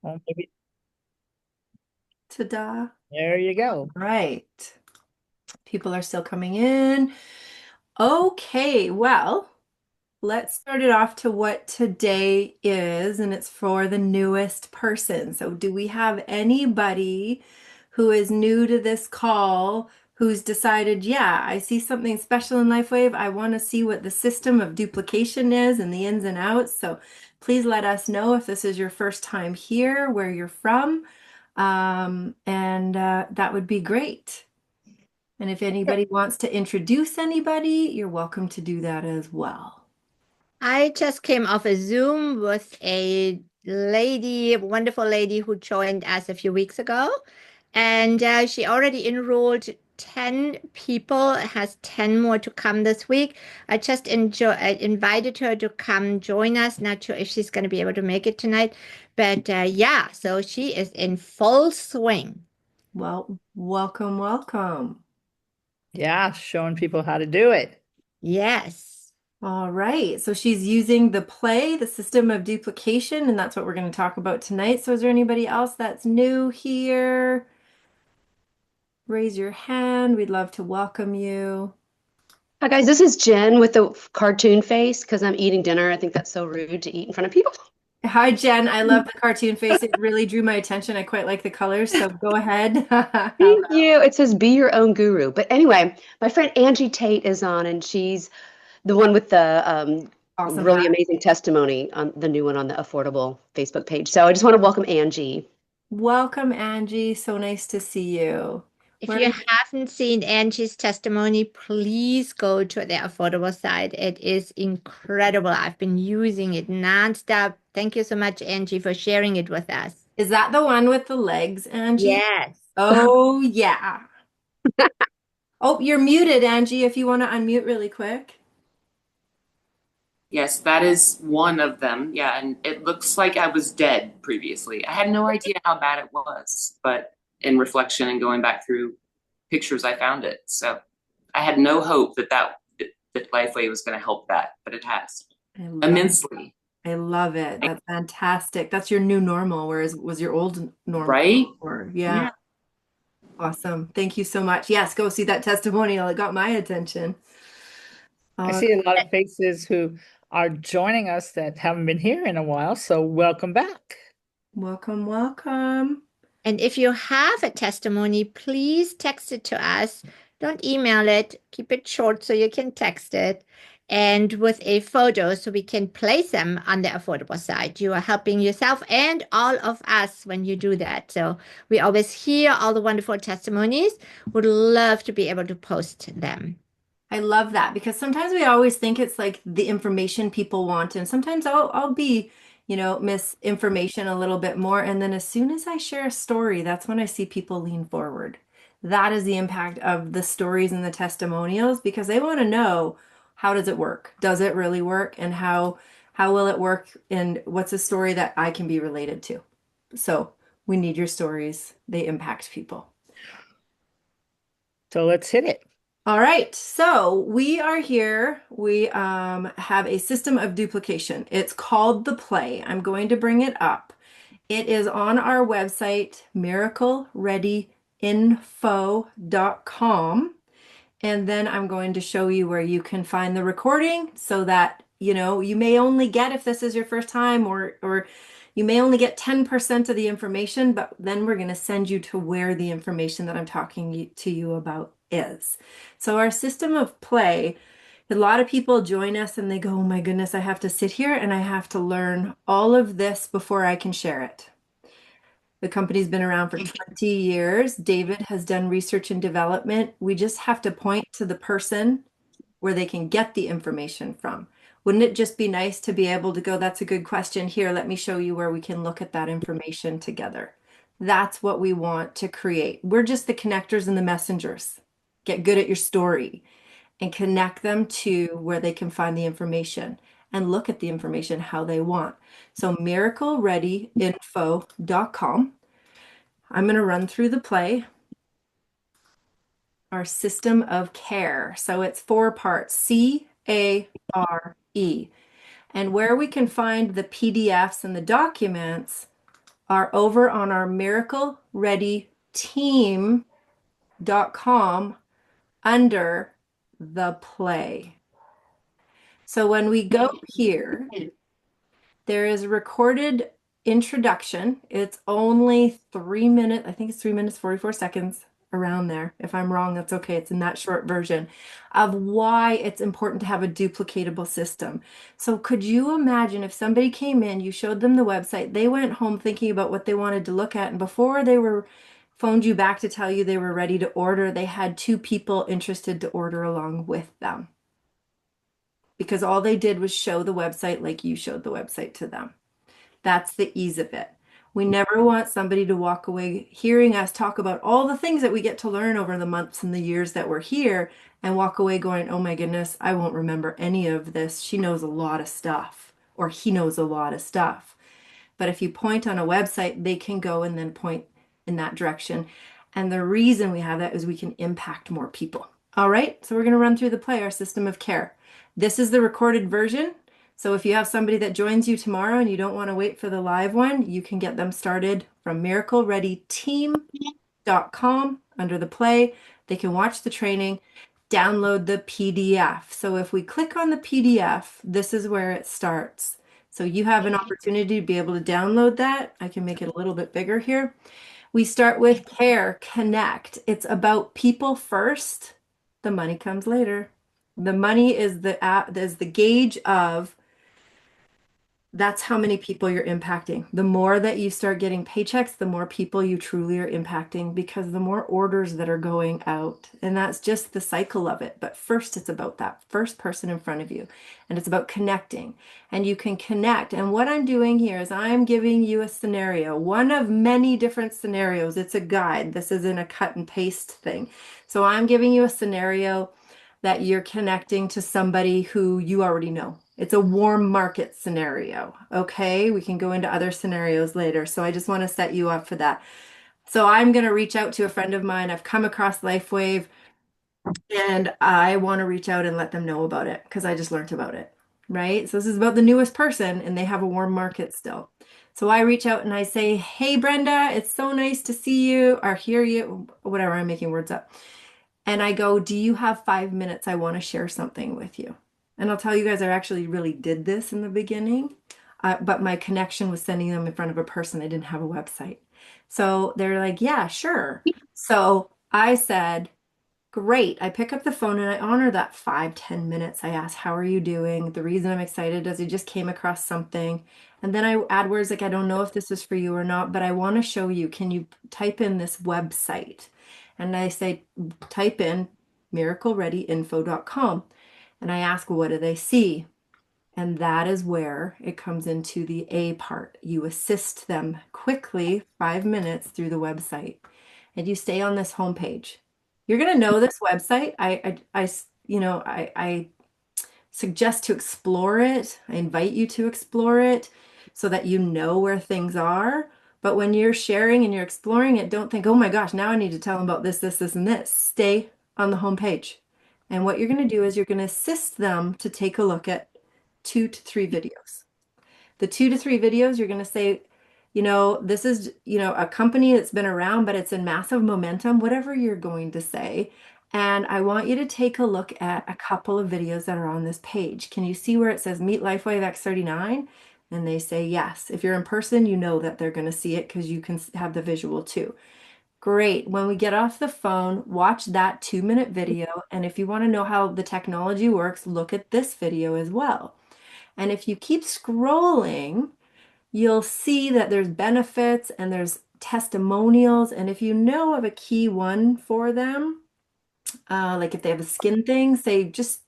Oh, maybe Ta-da. there you go. Right. People are still coming in. Okay, well, let's start it off to what today is, and it's for the newest person. So, do we have anybody who is new to this call who's decided, yeah, I see something special in Lifewave. I want to see what the system of duplication is and the ins and outs. So, please let us know if this is your first time here, where you're from, and that would be great. And if anybody wants to introduce anybody, you're welcome to do that as well. I just came off a Zoom with a lady, a wonderful lady who joined us a few weeks ago. And she already enrolled 10 people, has 10 more to come this week. I invited her to come join us. Not sure if she's going to be able to make it tonight. But yeah, so she is in full swing. Well, welcome, welcome. Yeah, showing people how to do it. Yes. All right. So she's using the play, the system of duplication, and that's what we're going to talk about tonight. So is there anybody else that's new here? Raise your hand. We'd love to welcome you. Hi guys, this is Jen with the cartoon face because I'm eating dinner. I think that's so rude to eat in front of people. Hi, Jen. I love the cartoon face. It really drew my attention. I quite like the colors, so go ahead. Thank you. It says be your own guru. But anyway, my friend Angie Tate is on, and she's the one with the Awesome really hat. amazing testimony on the new one on the Affordable Facebook page. So I just want to welcome Angie. Welcome, Angie. So nice to see you. If Where you haven't seen Angie's testimony, please go to the affordable side. It is incredible. I've been using it nonstop. Thank you so much, Angie, for sharing it with us. is that the one with the legs, Angie? Yes. Oh, yeah. Oh, you're muted, Angie, if you want to unmute really quick. Yes, that is one of them. Yeah, and it looks like I was dead previously. I had no idea how bad it was, but in reflection and going back through pictures, I found it. So I had no hope that Lifeway was going to help that, but it has I love immensely, I love it. That's fantastic. That's your new normal, whereas was your old normal. right? Or yeah, Yeah. awesome. Thank you so much. Yes, go see that testimonial. It got my attention. I Uh, see a lot of faces who are joining us that haven't been here in a while, so welcome back. welcome, welcome. And if you have a testimony, please text it to us. Don't email it. Keep it short so you can text it. And with a photo so we can place them on the affordable side. You are helping yourself and all of us when you do that. So we always hear all the wonderful testimonies. Would love to be able to post them. I love that because sometimes we always think it's like the information people want, and sometimes I'll be, misinformation a little bit more, and then as soon as I share a story, that's when I see people lean forward. That is the impact of the stories and the testimonials because they want to know how does it work? Does it really work? And how will it work? And what's a story that I can be related to? So we need your stories. They impact people. So let's hit it. All right, so we are here. We have a system of duplication. It's called the play. I'm going to bring it up. It is on our website, miraclereadyinfo.com. And then I'm going to show you where you can find the recording so that, you may only get, if this is your first time, or you may only get 10% of the information, but then we're going to send you to where the information that I'm talking to you about is. So our system of play, a lot of people join us and they go, oh my goodness, I have to sit here and I have to learn all of this before I can share it. The company's been around for 20 years. David has done research and development. We just have to point to the person where they can get the information from. Wouldn't it just be nice to be able to go, that's a good question. Here, let me show you where we can look at that information together. That's what we want to create. We're just the connectors and the messengers. Get good at your story and connect them to where they can find the information and look at the information how they want. So miraclereadyinfo.com. I'm going to run through the play. Our system of care. So it's 4 parts, CARE. And where we can find the PDFs and the documents are over on our miraclereadyteam.com under the play. So when we go here, there is a recorded introduction. It's only 3 minutes. I think it's 3 minutes, 44 seconds, around there. If I'm wrong, that's okay. It's in that short version of why it's important to have a duplicatable system. So could you imagine if somebody came in, you showed them the website, they went home thinking about what they wanted to look at, and before they were phoned you back to tell you they were ready to order, they had two people interested to order along with them, because all they did was show the website like you showed the website to them. That's the ease of it. We never want somebody to walk away hearing us talk about all the things that we get to learn over the months and the years that we're here and walk away going, oh my goodness, I won't remember any of this. She knows a lot of stuff, or he knows a lot of stuff. But if you point on a website, they can go and then point in that direction. And the reason we have that is we can impact more people. All right, so we're going to run through the play, our system of care. This is the recorded version. So if you have somebody that joins you tomorrow and you don't want to wait for the live one, you can get them started from miraclereadyteam.com under the play. They can watch the training, download the PDF. So if we click on the PDF, this is where it starts. So you have an opportunity to be able to download that. I can make it a little bit bigger here. We start with care, connect. It's about people first. The money comes later. The money is the gauge of that's how many people you're impacting. The more that you start getting paychecks, the more people you truly are impacting, because the more orders that are going out. And that's just the cycle of it. But first, it's about that first person in front of you. And it's about connecting. And you can connect. And what I'm doing here is I'm giving you a scenario, one of many different scenarios. It's a guide. This isn't a cut and paste thing. So I'm giving you a scenario that you're connecting to somebody who you already know. It's a warm market scenario. Okay, we can go into other scenarios later. So I just want to set you up for that. So I'm going to reach out to a friend of mine. I've come across Lifewave and I want to reach out and let them know about it because I just learned about it. Right? So this is about the newest person and they have a warm market still. So I reach out and I say, hey, Brenda, it's so nice to see you or hear you, whatever, I'm making words up. And I go, do you have 5 minutes? I want to share something with you. And I'll tell you guys, I actually really did this in the beginning, but my connection was sending them in front of a person. I didn't have a website. So they're like, yeah, sure. So I said, great. I pick up the phone and I honor that 5-10 minutes. I ask, how are you doing? The reason I'm excited is I just came across something. And then I add words like, I don't know if this is for you or not, but I want to show you. Can you type in this website? And I say, type in miraclereadyinfo.com. And I ask, what do they see? And that is where it comes into the A part. You assist them quickly, 5 minutes through the website. And you stay on this homepage. You're going to know this website. I suggest to explore it. I invite you to explore it so that you know where things are. But when you're sharing and you're exploring it, don't think, oh my gosh, now I need to tell them about this, this, this, and this. Stay on the homepage. And what you're going to do is you're going to assist them to take a look at 2 to 3 videos. The 2 to 3 videos, you're going to say, this is, a company that's been around, but it's in massive momentum, whatever you're going to say. And I want you to take a look at a couple of videos that are on this page. Can you see where it says Meet Lifewave X39? And they say yes. If you're in person, you know that they're going to see it because you can have the visual too. Great. When we get off the phone, watch that 2-minute video. And if you want to know how the technology works, look at this video as well. And if you keep scrolling, you'll see that there's benefits and there's testimonials. And if you know of a key one for them, like if they have a skin thing, say just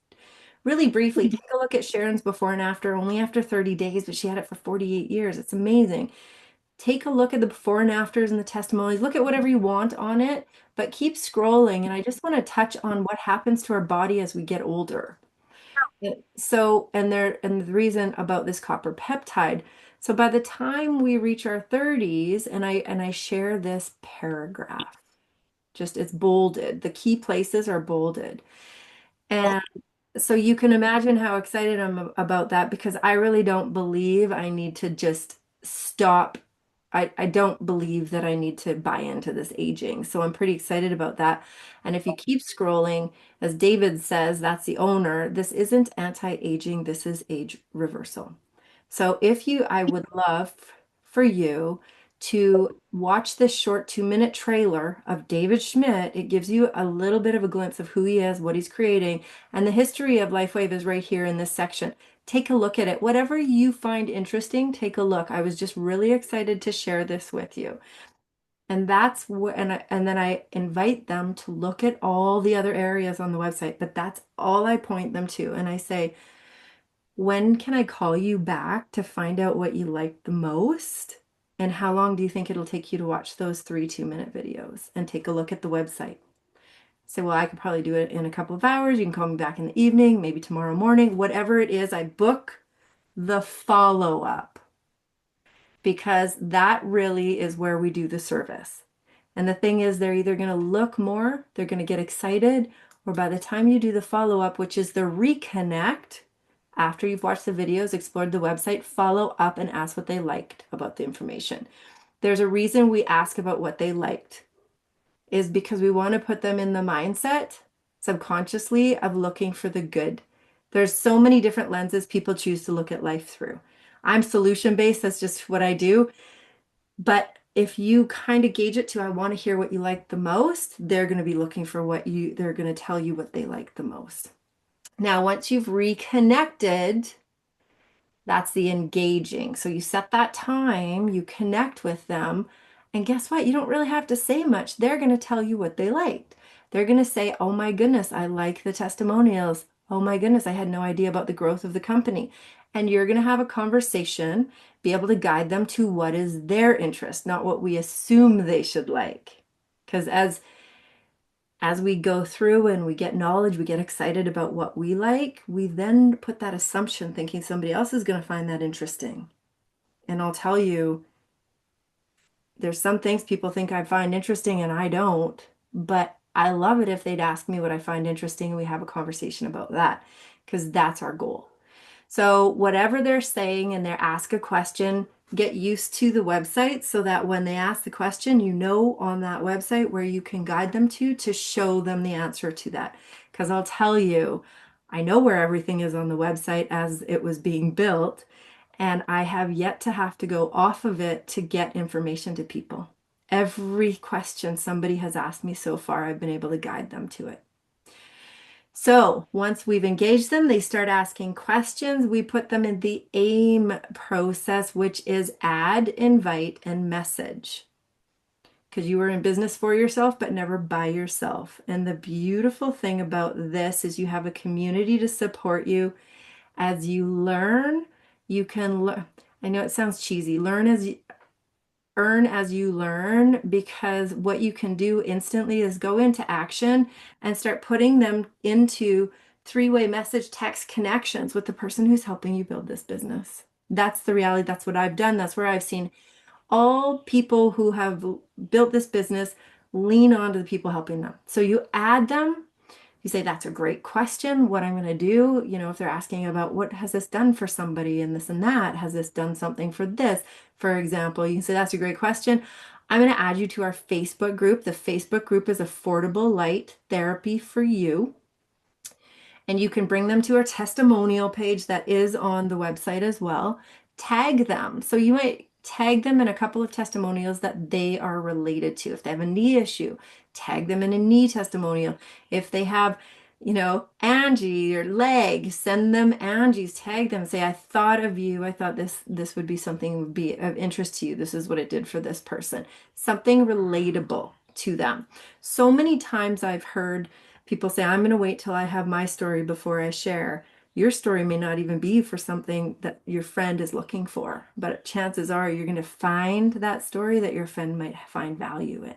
really briefly, take a look at Sharon's before and after, only after 30 days, but she had it for 48 years. It's amazing. Take a look at the before and afters and the testimonies. Look at whatever you want on it, but keep scrolling. And I just want to touch on what happens to our body as we get older. So, and the reason about this copper peptide. So by the time we reach our 30s, and I share this paragraph, just it's bolded. The key places are bolded. And so you can imagine how excited I'm about that because I really don't believe I need to just stop I don't believe that I need to buy into this aging. So I'm pretty excited about that. And if you keep scrolling, as David says, that's the owner, this isn't anti-aging, this is age reversal. So I would love for you to watch this short 2-minute trailer of David Schmidt. It gives you a little bit of a glimpse of who he is, what he's creating, and the history of Lifewave is right here in this section. Take a look at it. Whatever you find interesting, take a look. I was just really excited to share this with you. And that's what, and then I invite them to look at all the other areas on the website, but that's all I point them to. And I say, when can I call you back to find out what you like the most? And how long do you think it'll take you to watch those 3 2-minute videos and take a look at the website? Say, well, I could probably do it in a couple of hours. You can call me back in the evening, maybe tomorrow morning, whatever it is. I book the follow-up because that really is where we do the service. And the thing is, they're either going to look more, they're going to get excited, or by the time you do the follow-up, which is the reconnect, after you've watched the videos, explored the website, follow up and ask what they liked about the information. There's a reason we ask about what they liked, is because we want to put them in the mindset subconsciously of looking for the good. There's so many different lenses people choose to look at life through. I'm solution-based, that's just what I do. But if you kind of gauge it to, I want to hear what you like the most, they're going to be looking for they're going to tell you what they like the most. Now, once you've reconnected, that's the engaging. So you set that time, you connect with them, and guess what? You don't really have to say much. They're going to tell you what they liked. They're going to say, oh my goodness, I like the testimonials. Oh my goodness, I had no idea about the growth of the company. And you're going to have a conversation, be able to guide them to what is their interest, not what we assume they should like. Because as we go through and we get knowledge, we get excited about what we like, we then put that assumption thinking somebody else is going to find that interesting. And I'll tell you, there's some things people think I find interesting and I don't, but I love it if they'd ask me what I find interesting and we have a conversation about that, because that's our goal. So whatever they're saying and they ask a question, get used to the website so that when they ask the question, you know on that website where you can guide them to show them the answer to that. Because I'll tell you, I know where everything is on the website as it was being built, and I have yet to have to go off of it to get information to people. Every question somebody has asked me so far, I've been able to guide them to it. So once we've engaged them, they start asking questions. We put them in the AIM process, which is add, invite, and message. Because you are in business for yourself, but never by yourself. And the beautiful thing about this is you have a community to support you. As you learn, you can learn. I know it sounds cheesy. Earn as you learn, because what you can do instantly is go into action and start putting them into 3-way message text connections with the person who's helping you build this business. That's the reality. That's what I've done. That's where I've seen all people who have built this business lean on to the people helping them. So you add them. You say, that's a great question. What I'm going to do, if they're asking about what has this done for somebody and this and that, has this done something for this? For example, you can say, that's a great question. I'm going to add you to our Facebook group. The Facebook group is Affordable Light Therapy for You. And you can bring them to our testimonial page that is on the website as well. Tag them. So you might tag them in a couple of testimonials that they are related to. If they have a knee issue, tag them in a knee testimonial. If they have, Angie or leg, send them Angie's, tag them, say, I thought of you. I thought this would be something that would be of interest to you. This is what it did for this person. Something relatable to them. So many times I've heard people say, I'm going to wait till I have my story before I share. Your story may not even be for something that your friend is looking for, but chances are you're going to find that story that your friend might find value in.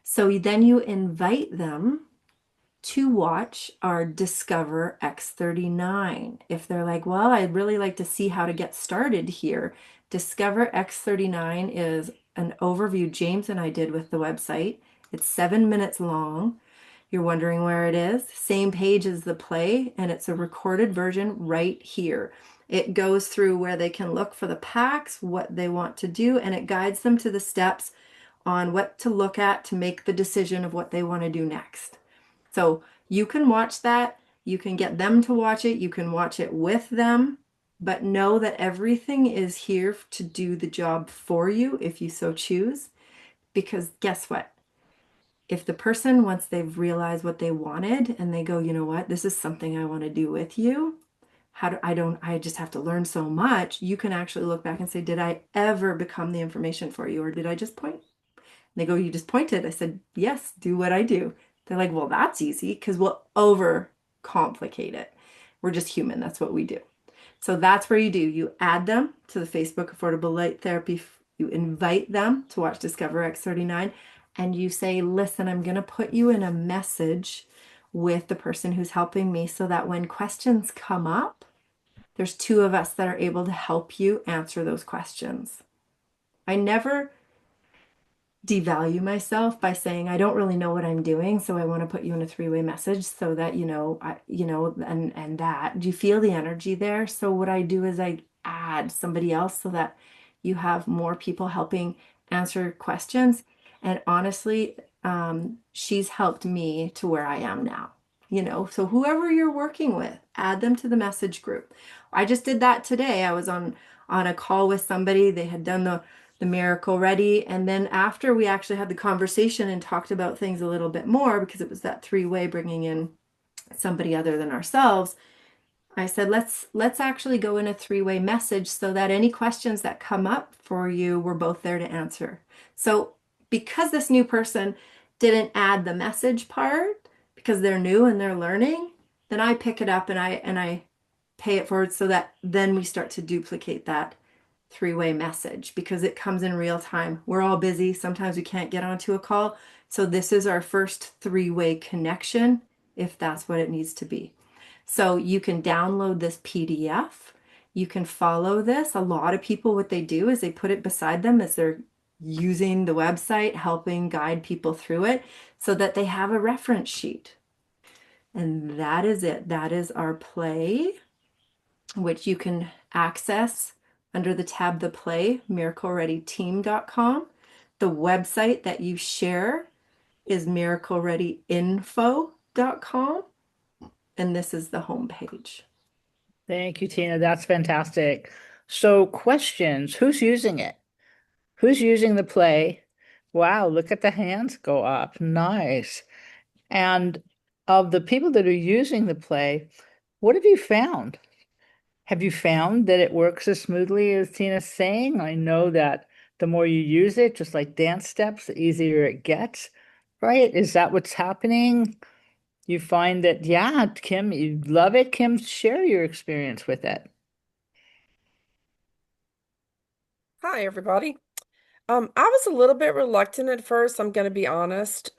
So then you invite them to watch our Discover X39. If they're like, well, I'd really like to see how to get started here. Discover X39 is an overview James and I did with the website. It's 7 minutes long. You're wondering where it is? Same page as the play, and it's a recorded version right here. It goes through where they can look for the packs, what they want to do, and it guides them to the steps on what to look at to make the decision of what they want to do next. So you can watch that. You can get them to watch it. You can watch it with them, but know that everything is here to do the job for you if you so choose. Because guess what? If the person, once they've realized what they wanted and they go, you know what, this is something I want to do with you. I just have to learn so much. You can actually look back and say, did I ever become the information for you? Or did I just point? They go, you just pointed. I said, yes, do what I do. They're like, well, that's easy because we'll overcomplicate it. We're just human. That's what we do. So that's where you do. You add them to the Facebook Affordable Light Therapy. You invite them to watch Discover X39 and you say, listen, I'm going to put you in a message with the person who's helping me so that when questions come up, there's two of us that are able to help you answer those questions. I never devalue myself by saying I don't really know what I'm doing, so I want to put you in a three-way message so that and that. Do you feel the energy there? So what I do is I add somebody else so that you have more people helping answer questions. And honestly, she's helped me to where I am now. So whoever you're working with, add them to the message group. I just did that today. I was on a call with somebody. They had done the miracle ready. And then after we actually had the conversation and talked about things a little bit more, because it was that three-way bringing in somebody other than ourselves, I said, let's actually go in a three-way message so that any questions that come up for you, we're both there to answer. So because this new person didn't add the message part because they're new and they're learning, then I pick it up and I pay it forward so that then we start to duplicate that three-way message because it comes in real time. We're all busy. Sometimes we can't get onto a call. So this is our first three-way connection if that's what it needs to be. So you can download this PDF. You can follow this. A lot of people, what they do is they put it beside them as they're using the website, helping guide people through it so that they have a reference sheet. And that is it. That is our play, which you can access under the tab The Play, miraclereadyteam.com. The website that you share is miraclereadyinfo.com. And this is the home page. Thank you, Tina. That's fantastic. So, questions. Who's using it? Who's using the play? Wow, look at the hands go up. Nice. And of the people that are using the play, what have you found? Have you found that it works as smoothly as Tina's saying? I know that the more you use it, just like dance steps, the easier it gets, right? Is that what's happening? You find that, yeah, Kim, you love it. Kim, share your experience with it. Hi, everybody. I was a little bit reluctant at first, I'm going to be honest.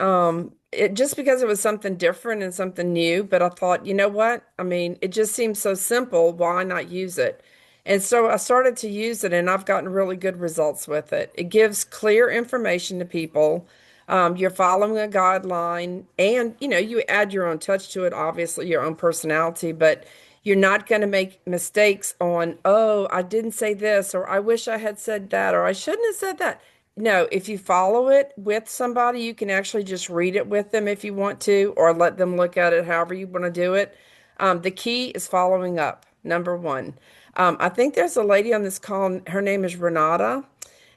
It just because it was something different and something new, but I thought, you know what? I mean, it just seems so simple. Why not use it? And so I started to use it, and I've gotten really good results with it. It gives clear information to people. You're following a guideline, and you add your own touch to it, obviously, your own personality, but you're not going to make mistakes on, oh, I didn't say this, or I wish I had said that, or I shouldn't have said that. No, if you follow it with somebody, you can actually just read it with them if you want to, or let them look at it however you want to do it. The key is following up, number one. I think there's a lady on this call, her name is Renata,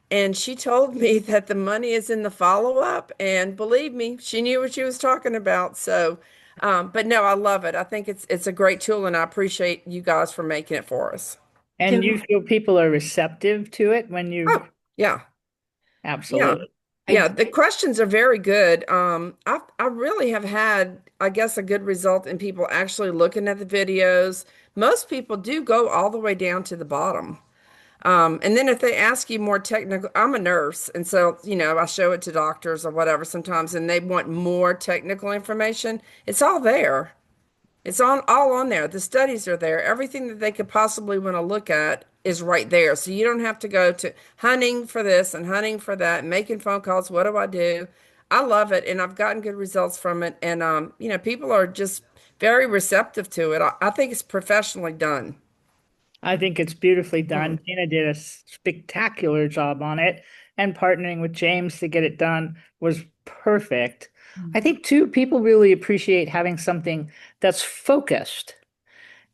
and she told me that the money is in the follow-up, and believe me, she knew what she was talking about. So, but no, I love it. I think it's a great tool, and I appreciate you guys for making it for us. And you Kim, feel people are receptive to it when you Oh, yeah. Yeah. absolutely. Yeah, I the questions are very good. I really have had, I guess, a good result in people actually looking at the videos. Most people do go all the way down to the bottom. And then if they ask you more technical, I'm a nurse, and so, I show it to doctors or whatever sometimes, and they want more technical information. It's all there. It's all on there. The studies are there. Everything that they could possibly want to look at is right there. So you don't have to go to hunting for this and hunting for that, making phone calls. What do I do? I love it, and I've gotten good results from it. And people are just very receptive to it. I think it's professionally done. I think it's beautifully done. Tina did a spectacular job on it, and partnering with James to get it done was perfect. I think too, people really appreciate having something that's focused.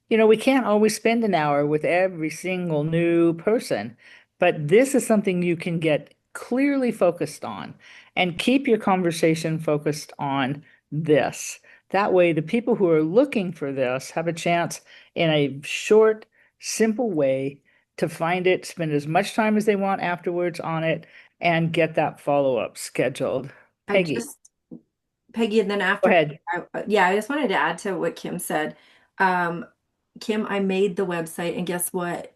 We can't always spend an hour with every single new person, but this is something you can get clearly focused on and keep your conversation focused on this. That way, the people who are looking for this have a chance in a short, simple way to find it, spend as much time as they want afterwards on it, and get that follow-up scheduled. I Peggy, just, Peggy, and then go after, ahead. yeah, I just wanted to add to what Kim said. Um, Kim, I made the website, and guess what?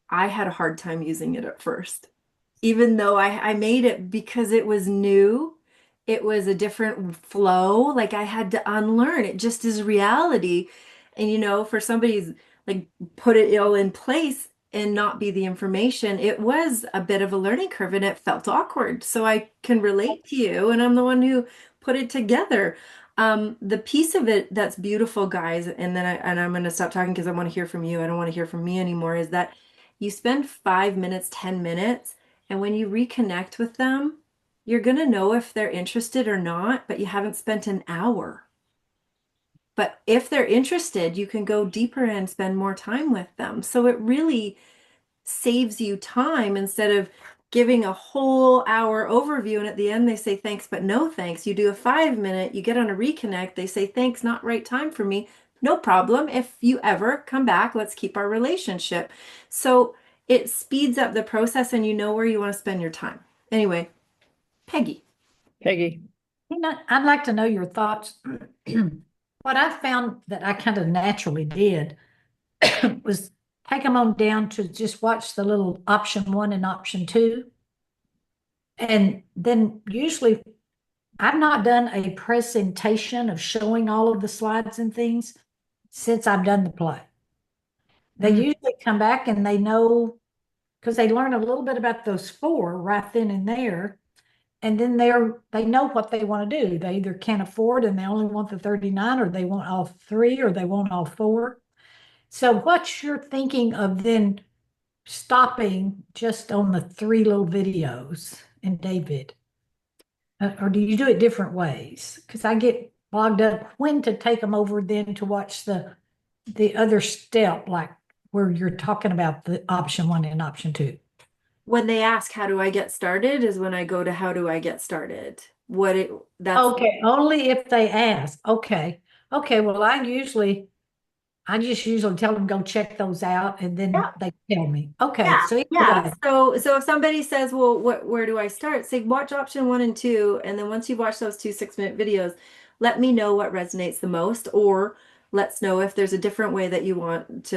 I had a hard time using it at first. Even though I made it because it was new, it was a different flow. Like I had to unlearn. It just is reality. And for somebody's like put it all in place and not be the information, it was a bit of a learning curve and it felt awkward. So I can relate to you, and I'm the one who put it together. The piece of it that's beautiful, guys, and then I'm going to stop talking because I want to hear from you. I don't want to hear from me anymore, is that you spend 5 minutes, 10 minutes, and when you reconnect with them, you're going to know if they're interested or not, but you haven't spent an hour. But if they're interested, you can go deeper and spend more time with them. So it really saves you time instead of giving a whole hour overview. And at the end, they say thanks, but no thanks. You do a 5 minute, you get on a reconnect, they say thanks, not right time for me. No problem. If you ever come back, let's keep our relationship. So it speeds up the process and you know where you want to spend your time. Anyway, Peggy. Peggy. I'd like to know your thoughts. What I found that I kind of naturally did was take them on down to just watch the little option 1 and option 2. And then usually I've not done a presentation of showing all of the slides and things since I've done the play. They usually come back and they know, because they learn a little bit about those 4 right then and there. And then they know what they want to do. They either can't afford and they only want the 39, or they want all 3, or they want all 4. So what's your thinking of then stopping just on the 3 little videos in David? Or do you do it different ways? Because I get bogged up when to take them over then to watch the other step, like where you're talking about the option 1 and option 2. When they ask, how do I get started, is when I go to how do I get started? That's Okay, only if they ask. Okay. Okay, well, I just usually tell them go check those out and then Yeah. they tell me. Okay, Yeah, so either yeah. way. So if somebody says, well, where do I start? Say watch option 1 and 2, and then once you've watched those 2 6-minute videos, let me know what resonates the most, or let's know if there's a different way that you want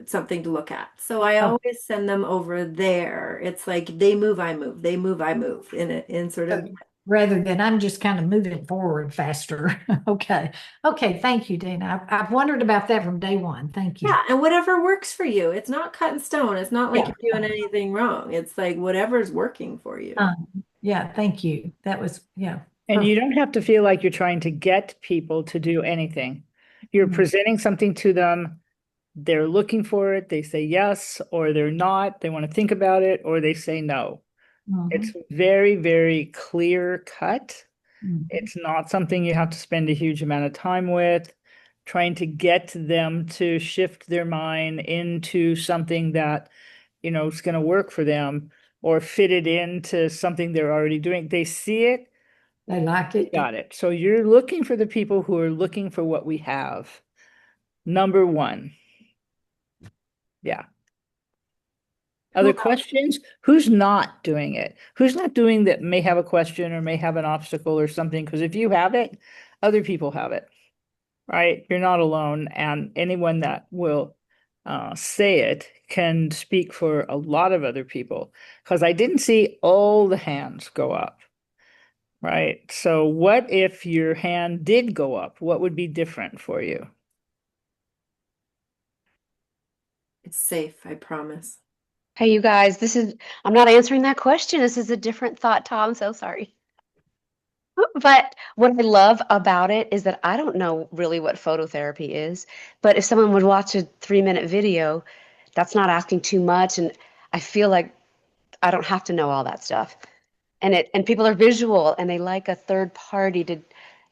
something to look at. So I Oh, always send them over there. It's like they move, I move, they move, I move in sort of. rather than I'm just kind of moving forward faster. Okay. Okay, thank you, Dana. I've wondered about that from day one. Thank you. Yeah, and whatever works for you. It's not cut in stone. It's not like Yeah. you're doing anything wrong. It's like whatever's working for you. Yeah, thank you. That was, yeah. And you Perfect. don't have to feel like you're trying to get people to do anything. You're Mhm. presenting something to them. They're looking for it. They say yes, or they're not. They want to think about it, or they say no. It's Mhm. very, very clear cut. Mhm. It's not something you have to spend a huge amount of time with, trying to get them to shift their mind into something that, is going to work for them or fit it into something they're already doing. They see it, They like they it. got it. So you're looking for the people who are looking for what we have. Number 1. Yeah. Other Cool. questions? Who's not doing it? Who's not doing that may have a question or may have an obstacle or something? Because if you have it, other people have it, right? You're not alone. And anyone that will say it can speak for a lot of other people. Because I didn't see all the hands go up, right? So what if your hand did go up? What would be different for you? It's safe, I promise. Hey, you guys, I'm not answering that question. This is a different thought, Tom. I'm so sorry. But what I love about it is that I don't know really what phototherapy is, but if someone would watch a 3-minute video, that's not asking too much. And I feel like I don't have to know all that stuff. And people are visual and they like a third party to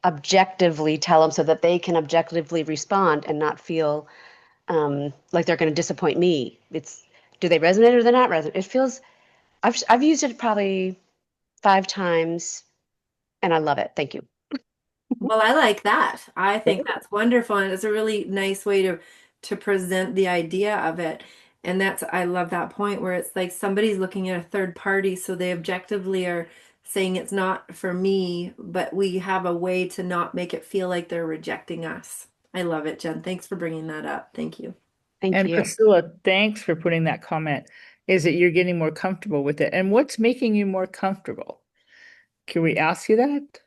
objectively tell them so that they can objectively respond and not feel like they're going to disappoint me. Do they resonate or they're not resonate? It feels, I've used it probably 5 times and I love it. Thank you. Well, I like that. I think that's wonderful, and it's a really nice way to present the idea of it. And that's I love that point where it's like somebody's looking at a third party, so they objectively are saying it's not for me, but we have a way to not make it feel like they're rejecting us. I love it, Jen. Thanks for bringing that up. Thank you. Thank And you. Priscilla, thanks for putting that comment. Is that you're getting more comfortable with it? And what's making you more comfortable? Can we ask you that?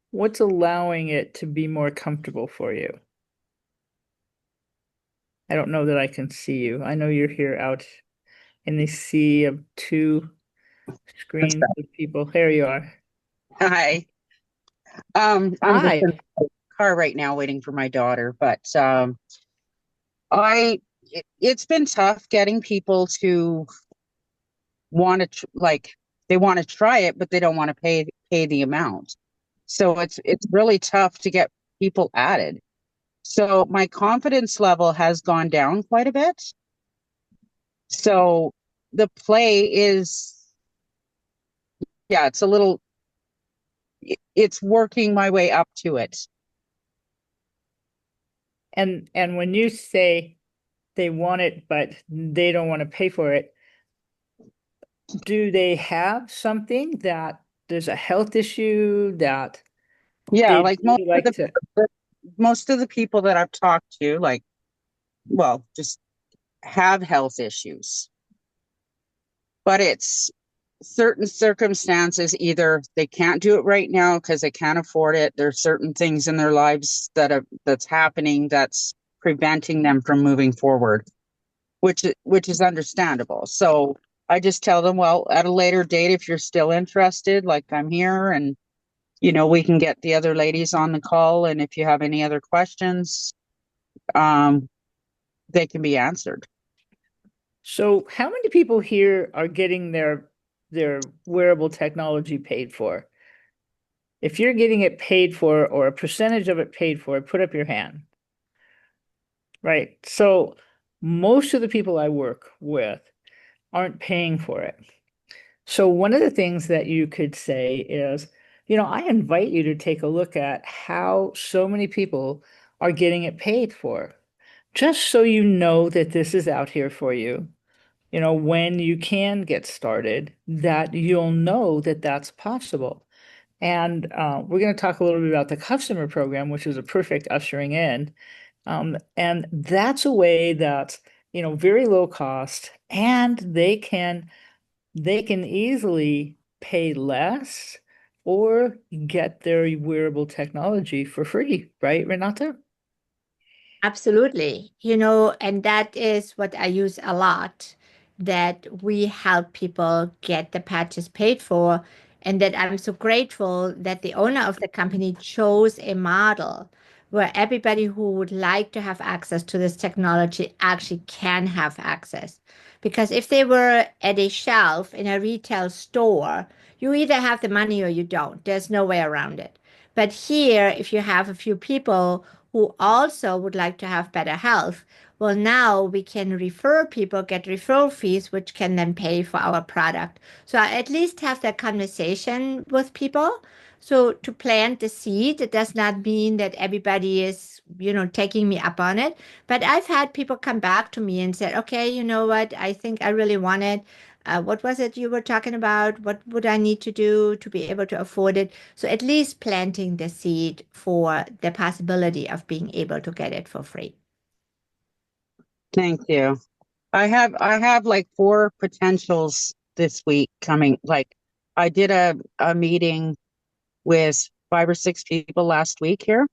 What's allowing it to be more comfortable for you? I don't know that I can see you. I know you're here out in the sea of two screens of people. There you are. Hi. I'm just Hi. in the car right now waiting for my daughter, but it's been tough getting people to want to they want to try it, but they don't want to pay the amount. So it's really tough to get people added. So my confidence level has gone down quite a bit. So the play is, yeah, it's working my way up to it. And when you say they want it, but they don't want to pay for it, do they have something that there's a health issue that Yeah, they like really like to? most of the people that I've talked to, like, well, just have health issues. But it's certain circumstances, either they can't do it right now because they can't afford it. There's certain things in their lives that's happening that's preventing them from moving forward, which is understandable. So I just tell them, well, at a later date, if you're still interested, like I'm here, and we can get the other ladies on the call, and if you have any other questions, they can be answered. So how many people here are getting their wearable technology paid for? If you're getting it paid for or a percentage of it paid for, put up your hand. Right. So most of the people I work with aren't paying for it. So one of the things that you could say is, I invite you to take a look at how so many people are getting it paid for, just so you know that this is out here for you. When you can get started, that you'll know that that's possible. And we're going to talk a little bit about the customer program, which is a perfect ushering in. And that's a way that's, very low cost, and they can easily pay less or get their wearable technology for free, right, Renata? Absolutely. And that is what I use a lot, that we help people get the patches paid for, and that I'm so grateful that the owner of the company chose a model where everybody who would like to have access to this technology actually can have access. Because if they were at a shelf in a retail store, you either have the money or you don't. There's no way around it. But here, if you have a few people who also would like to have better health, well, now we can refer people, get referral fees, which can then pay for our product. So I at least have that conversation with people. So to plant the seed, it does not mean that everybody is, taking me up on it. But I've had people come back to me and said, okay, you know what? I think I really want it. What was it you were talking about? What would I need to do to be able to afford it? So at least planting the seed for the possibility of being able to get it for free. Thank you. I have like 4 potentials this week coming. Like, I did a meeting with 5 or 6 people last week here,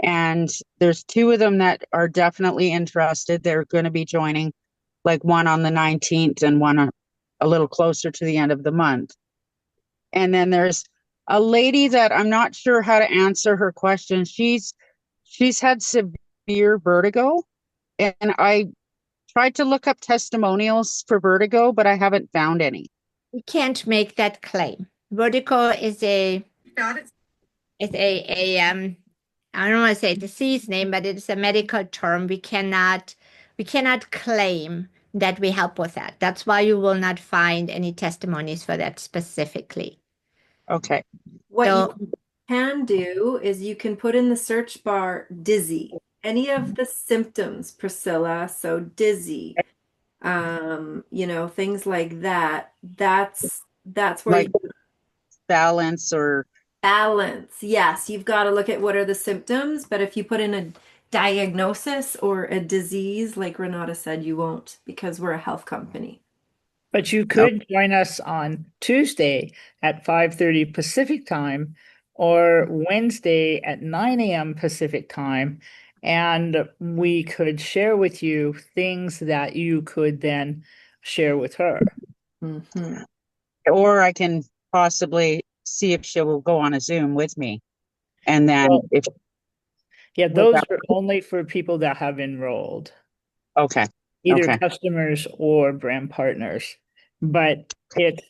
and there's 2 of them that are definitely interested. They're going to be joining, like one on the 19th and one a little closer to the end of the month. And then there's a lady that I'm not sure how to answer her question. She's had severe vertigo, And I tried to look up testimonials for vertigo, but I haven't found any. We can't make that claim. Vertigo is a I don't want to say disease name, but it's a medical term. We cannot claim that we help with that. That's why you will not find any testimonies for that specifically. Okay. What So you can do is you can put in the search bar dizzy. Any of the symptoms, Priscilla, so dizzy, things like that. That's where Like you balance or balance. Yes, you've got to look at what are the symptoms, but if you put in a diagnosis or a disease, like Renata said, you won't because we're a health company. But you could join us on Tuesday at 5:30 Pacific time or Wednesday at 9 a.m. Pacific time, and we could share with you things that you could then share with her. Mhm. or I can possibly see if she will go on a Zoom with me. And then Well, if yeah, would those that, are only for people that have enrolled, okay. either Okay. customers or brand partners. But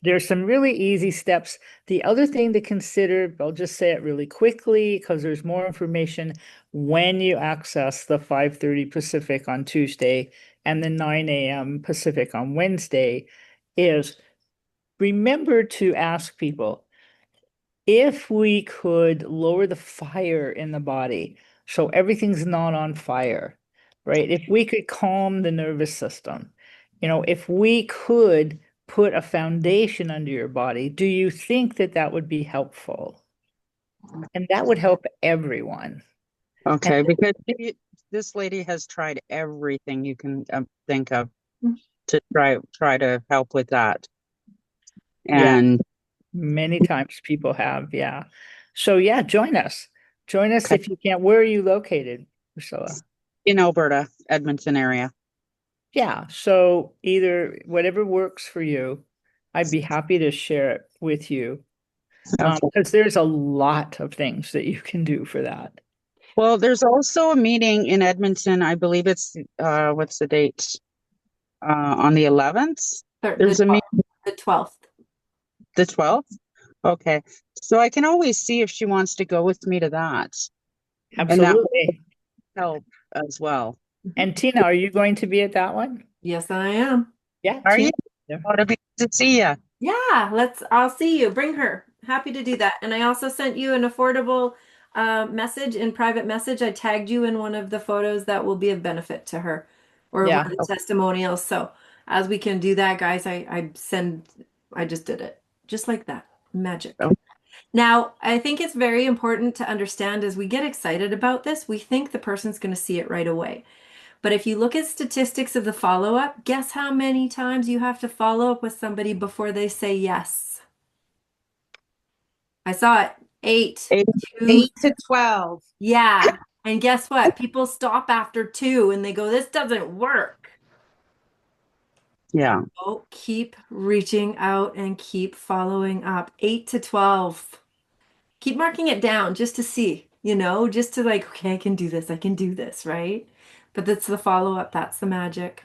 there's some really easy steps. The other thing to consider, I'll just say it really quickly because there's more information when you access the 5:30 Pacific on Tuesday and the 9 a.m. Pacific on Wednesday, is remember to ask people if we could lower the fire in the body so everything's not on fire, right? If we could calm the nervous system, if we could put a foundation under your body, do you think that that would be helpful? And that would help everyone. Okay. Because this lady has tried everything you can think of to try to help with that. Yeah, And many times people have, yeah. So yeah, join us. Join us okay, if you can't. Where are you located, Priscilla? in Alberta, Edmonton area. Yeah, so either whatever works for you, I'd be happy to share it with you. Okay. Because there's a lot of things that you can do for that. Well, there's also a meeting in Edmonton. I believe it's what's the date? On the 11th. There's a meeting The 12th. the 12th. Okay. So I can always see if she wants to go with me to that. And that will Absolutely. help as well. And Tina, are you going to be at that one? Yes, I am. Yeah, Are you? Tina. Yeah. Oh, it'd be good to see you. Yeah, I'll see you. Bring her. Happy to do that. And I also sent you an affordable message in private message. I tagged you in one of the photos that will be of benefit to her or one Yeah. of the testimonials. So as we can do that, guys, I just did it just like that. Magic. Oh. Now, I think it's very important to understand as we get excited about this, we think the person's going to see it right away. But if you look at statistics of the follow-up, guess how many times you have to follow up with somebody before they say yes? I saw it. 8. 8, 2. to 12. Yeah. And guess what? People stop after 2 and they go, this doesn't work. yeah. Oh, keep reaching out and keep following up. 8 to 12. Keep marking it down just to see, just to like, okay, I can do this, right? But that's the follow-up. That's the magic.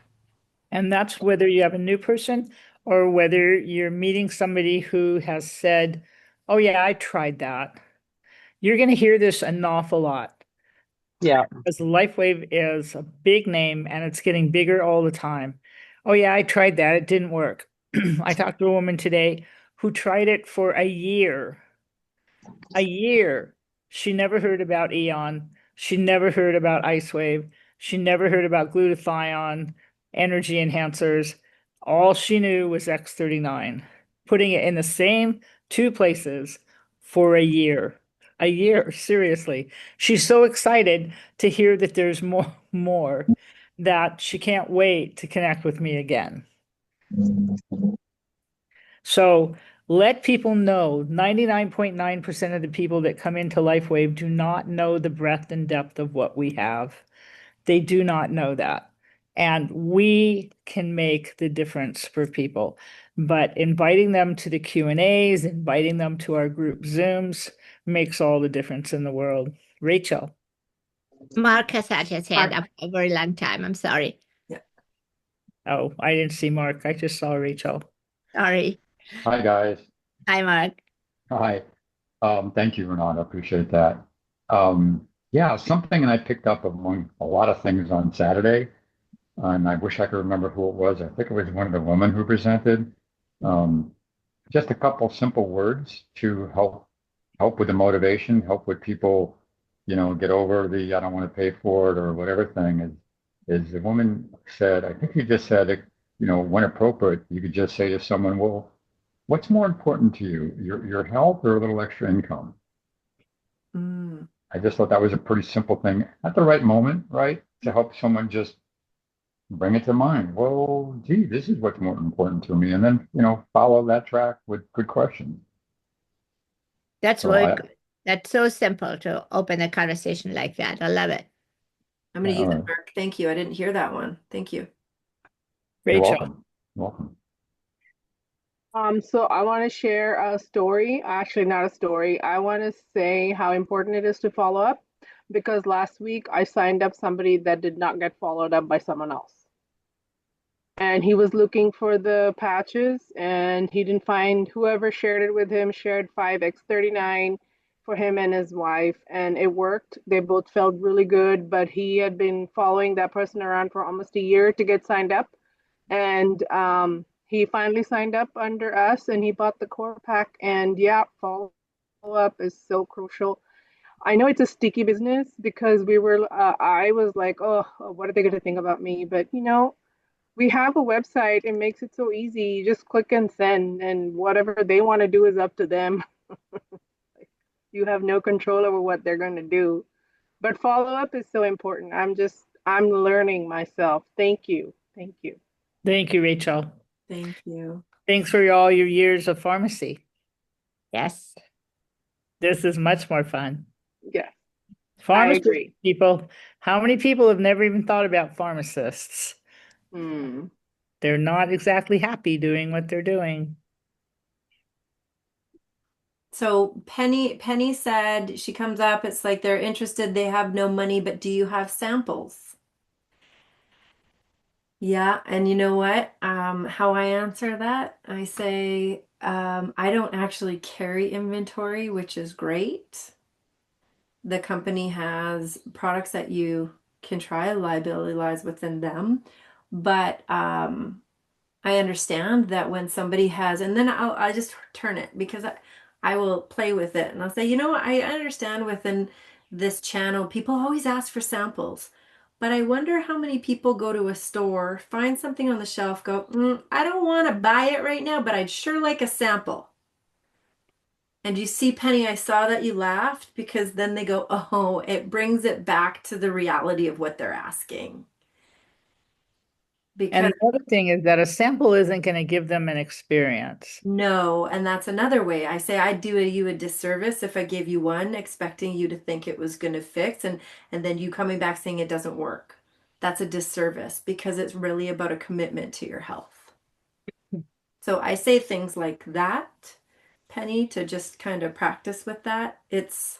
And that's whether you have a new person or whether you're meeting somebody who has said, oh, yeah, I tried that. You're going to hear this an awful lot. Yeah. Because Lifewave is a big name and it's getting bigger all the time. Oh, yeah, I tried that. It didn't work. I talked to a woman today who tried it for a year. A year. She never heard about Eon. She never heard about Icewave. She never heard about glutathione, energy enhancers. All she knew was X39, putting it in the same two places for a year. A year, seriously. She's so excited to hear that there's more that she can't wait to connect with me again. So let people know 99.9% of the people that come into Lifewave do not know the breadth and depth of what we have. They do not know that. And we can make the difference for people. But inviting them to the Q&As, inviting them to our group Zooms makes all the difference in the world. Rachel. Mark has had his hand Mark. up for a very long time. I'm sorry. Oh, I didn't see Mark. I just saw Rachel. Sorry. Hi, guys. Hi, Mark. Hi. Thank you, Renata. Appreciate that. Yeah, something I picked up among a lot of things on Saturday, and I wish I could remember who it was. I think it was one of the women who presented. Um, just a couple simple words to help with the motivation, help with people, get over the I don't want to pay for it or whatever thing is the woman said, I think you just said it, when appropriate, you could just say to someone, well, what's more important to you, your health or a little extra income? Mm. I just thought that was a pretty simple thing at the right moment, right? To help someone just bring it to mind. Well, gee, this is what's more important to me. And then, follow that track with good questions. That's So very good. That's so simple to open a conversation like that. I love it. I'm going to use all it, right. Mark. Thank you. I didn't hear that one. Thank you. You're Rachel. welcome. You're welcome. So I want to share a story. Actually, not a story. I want to say how important it is to follow up because last week I signed up somebody that did not get followed up by someone else. And he was looking for the patches and he didn't find whoever shared it with him, shared 5x39 for him and his wife. And it worked. They both felt really good, but he had been following that person around for almost a year to get signed up. And he finally signed up under us and he bought the core pack. And yeah, follow up is so crucial. I know it's a sticky business because I was like, oh, what are they going to think about me? But we have a website. It makes it so easy. You just click and send, and whatever they want to do is up to them. You have no control over what they're going to do. But follow up is so important. I'm learning myself. Thank you. Thank you. Thank you, Rachel. Thank you. Thanks for all your years of pharmacy. Yes. This is much more fun. Yes, I Pharmacists, agree. people, how many people have never even thought about pharmacists? Hmm. They're not exactly happy doing what they're doing. So Penny said she comes up, it's like they're interested, they have no money, but do you have samples? Yeah, and you know what? How I answer that, I say, I don't actually carry inventory, which is great. The company has products that you can try, liability lies within them. But I understand that when somebody has, and then I just turn it because I will play with it and I'll say, I understand within this channel, people always ask for samples, but I wonder how many people go to a store, find something on the shelf, go, I don't want to buy it right now, but I'd sure like a sample. And you see, Penny, I saw that you laughed because then they go, oh, it brings it back to the reality of what they're asking. Because And the other thing is that a sample isn't going to give them an experience. no, and that's another way. I say I'd do you a disservice if I gave you one expecting you to think it was going to fix and then you coming back saying it doesn't work. That's a disservice because it's really about a commitment to your health. So I say things like that, Penny, to just kind of practice with that. It's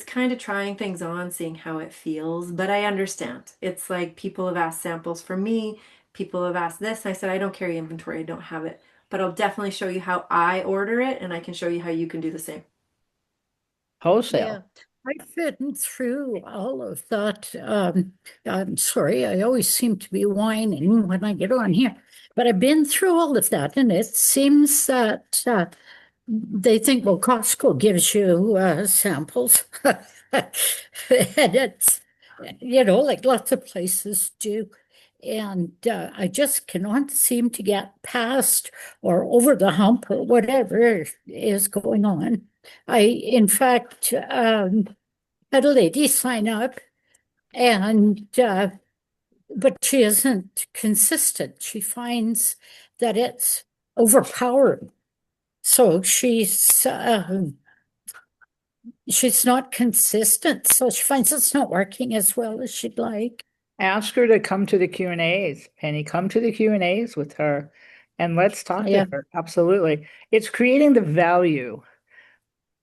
kind of trying things on, seeing how it feels, but I understand. It's like people have asked samples for me, people have asked this. I said, I don't carry inventory, I don't have it, but I'll definitely show you how I order it, and I can show you how you can do the same. Wholesale. I've been through all of that. I'm sorry, I always seem to be whining when I get on here, but I've been through all of that, and it seems that they think, well, Costco gives you samples, and it's, like lots of places do. And I just cannot seem to get past or over the hump or whatever is going on. In fact, had a lady sign up, and but she isn't consistent. She finds that it's overpowering. So she's not consistent. So she finds it's not working as well as she'd like. Ask her to come to the Q&As. Penny, come to the Q&As with her and let's talk to Yeah. her. Absolutely. It's creating the value.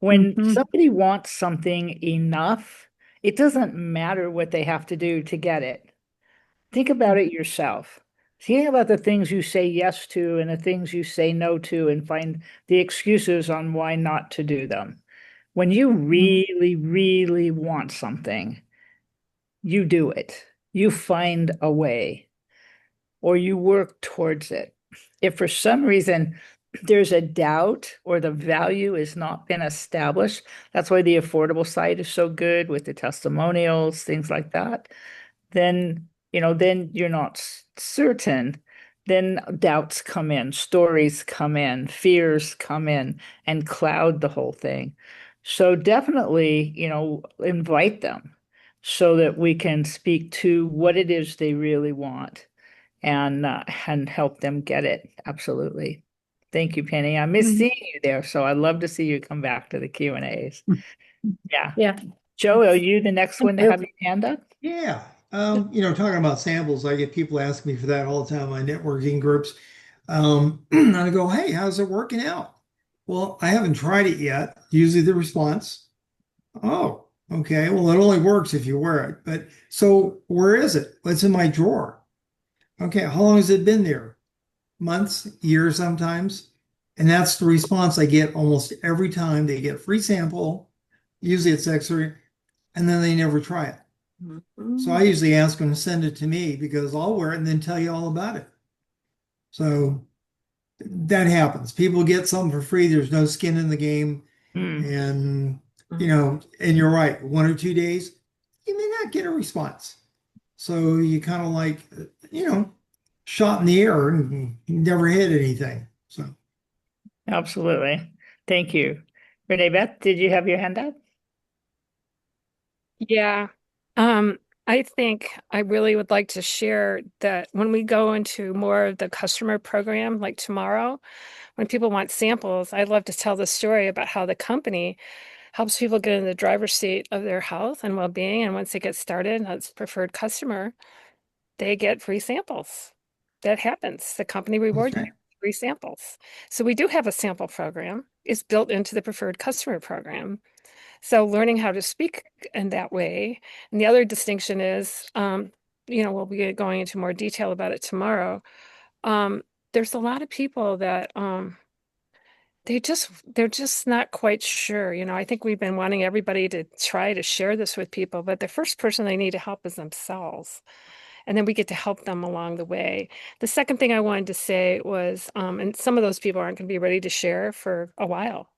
When Mhm. somebody wants something enough, it doesn't matter what they have to do to get it. Think about it yourself. Think about the things you say yes to and the things you say no to, and find the excuses on why not to do them. When you really, really want something, you do it. You find a way or you work towards it. If for some reason there's a doubt or the value has not been established, that's why the affordable site is so good with the testimonials, things like that. Then, then you're not certain. Then doubts come in, stories come in, fears come in and cloud the whole thing. So definitely, invite them so that we can speak to what it is they really want and help them get it. Absolutely. Thank you, Penny. I miss seeing you there, so I'd love to see you come back to the Q&As. Yeah. Yeah. Joe, are you the next one to have your hand up? Yeah. Talking about samples, I get people asking me for that all the time in my networking groups. And I go, hey, how's it working out? Well, I haven't tried it yet. Usually the response, oh, okay. Well, it only works if you wear it. But so where is it? Well, it's in my drawer. Okay. How long has it been there? Months, years sometimes. And that's the response I get almost every time. They get a free sample. Usually it's X-ray, and then they never try it. So I usually ask them to send it to me because I'll wear it and then tell you all about it. So that happens. People get something for free. There's no skin in the game. And, and you're right, 1 or 2 days, you may not get a response. So you kind of like, shot in the air and never hit anything. So Absolutely. Thank you. Renee Beth, did you have your hand up? Yeah. I think I really would like to share that when we go into more of the customer program, like tomorrow, when people want samples, I'd love to tell the story about how the company helps people get in the driver's seat of their health and well-being. And once they get started as preferred customer, they get free samples. That happens. The company rewards you okay. with free samples. So we do have a sample program. It's built into the preferred customer program. So learning how to speak in that way. And the other distinction is, we'll be going into more detail about it tomorrow. There's a lot of people that they're just not quite sure. I think we've been wanting everybody to try to share this with people, but the first person they need to help is themselves. And then we get to help them along the way. The second thing I wanted to say was, and some of those people aren't going to be ready to share for a while.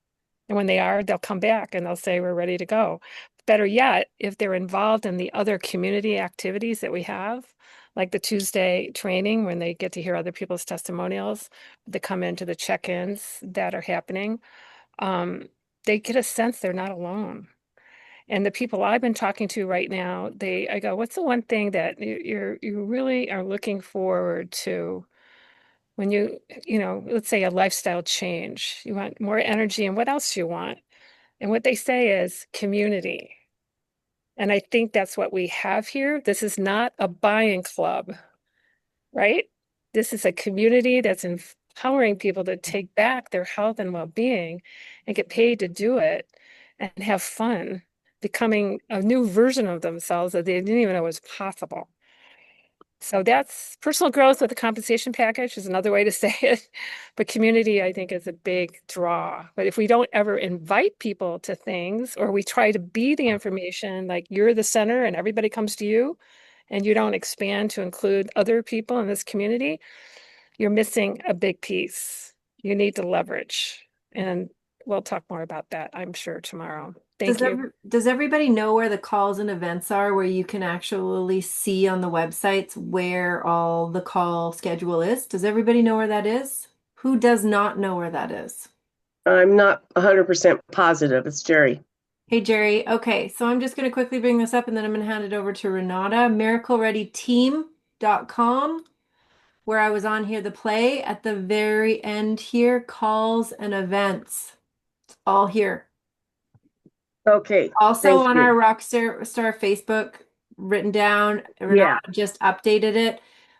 And when they are, they'll come back and they'll say, we're ready to go. Better yet, if they're involved in the other community activities that we have, like the Tuesday training, when they get to hear other people's testimonials, they come into the check-ins that are happening, they get a sense they're not alone. And the people I've been talking to right now, I go, what's the one thing that you really are looking forward to when let's say a lifestyle change, you want more energy, and what else do you want? And what they say is community. And I think that's what we have here. This is not a buying club, right? This is a community that's empowering people to take back their health and well-being and get paid to do it and have fun, becoming a new version of themselves that they didn't even know was possible. So that's personal growth with a compensation package is another way to say it. But community, I think, is a big draw. But if we don't ever invite people to things, or we try to be the information, like you're the center and everybody comes to you, and you don't expand to include other people in this community, you're missing a big piece. You need to leverage. And we'll talk more about that, I'm sure, tomorrow. Thank you. Does everybody know where the calls and events are, where you can actually see on the websites where all the call schedule is? Does everybody know where that is? Who does not know where that is? I'm not 100% positive. It's Jerry. Hey, Jerry. Okay, so I'm just going to quickly bring this up and then I'm going to hand it over to Renata. MiracleReadyTeam.com, where I was on here, the play at the very end here, calls and events. It's all here. Okay. Also thank on you. our Rockstar Facebook, written down. Renata just updated it.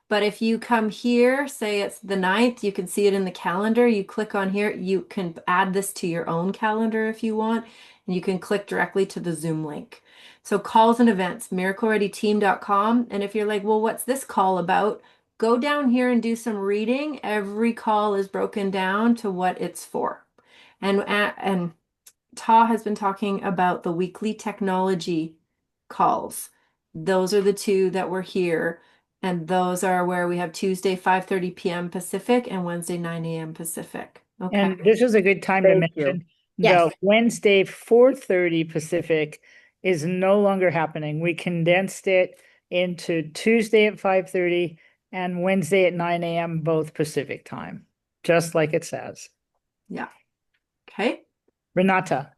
But if you come here, say it's the 9th, you can see it in the calendar. You click on here, you can add this to your own calendar if you want, and you can click directly to the Zoom link. So calls and events, miraclereadyteam.com. And if you're like, well, what's this call about? Go down here and do some reading. Every call is broken down to what it's for. And Ta has been talking about the weekly technology calls. Those are the two that were here. And those are where we have Tuesday, 5:30 p.m. Pacific and Wednesday, 9 a.m. Pacific. Okay. And this is a good time to Thank you. mention Yes. the Wednesday 4:30 Pacific is no longer happening. We condensed it into Tuesday at 5:30 and Wednesday at 9 a.m. both Pacific time, just like it says. Yeah. Okay. Renata.